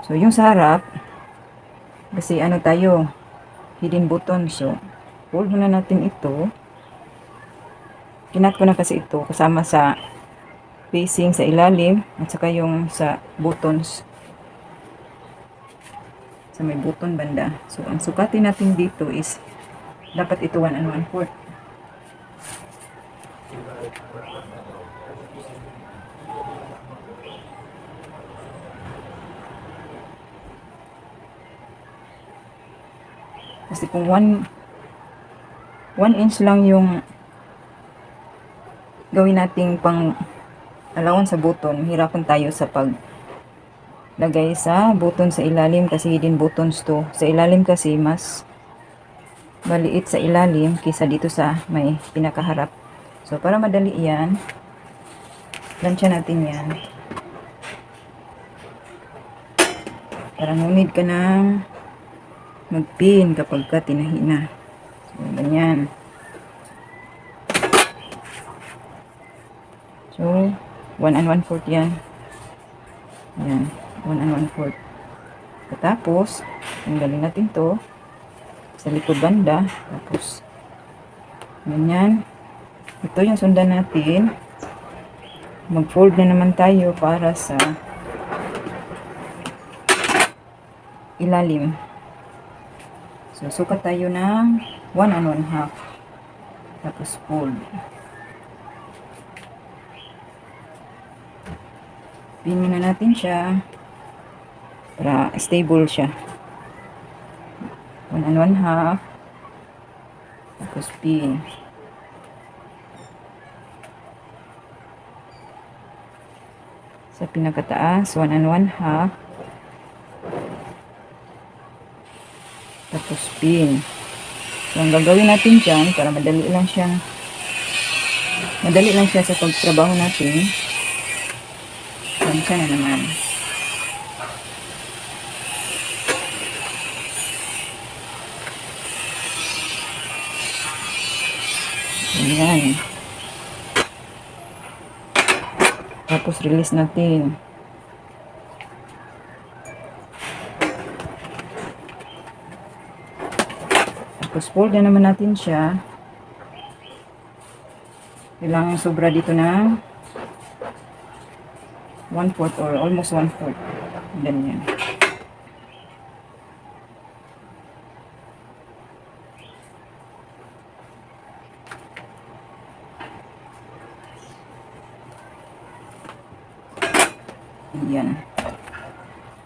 So, yung sa harap, kasi ano tayo, hidden button. So, fold muna natin ito. Kinat ko na kasi ito kasama sa facing sa ilalim at saka yung sa buttons. Sa may button banda. So, ang sukatin natin dito is dapat ito 1 1/4. Kasi kung 1 inch lang yung gawin nating pang allowance sa button, hirapan tayo sa paglagay sa button sa ilalim kasi hidden buttons to. Sa ilalim kasi mas maliit sa ilalim kaysa dito sa may pinakaharap. So, para madali yan, lansya natin yan. Para no need ka nang mag-pin kapag ka tinahina. So, ganyan. So, 1 1/4 yan. Yan, 1 1/4. Tapos, tanggalin natin to sa likod banda. Tapos, ganyan. Ito yung sundan natin. Mag-fold na naman tayo para sa ilalim. So, sukat tayo ng 1 1/2. Tapos, fold. Pin muna natin siya para stable siya. 1 1/2. Tapos, pin. Sa pinakataas, 1 1/2. Tapos pin. So, ang gagawin natin dyan, para madali lang siya sa pagtrabaho natin. Lansya na naman. Ayan. Tapos release natin. Tapos fold na naman natin siya. Kailangan sobra dito na 1/4 or almost 1/4. Ganyan.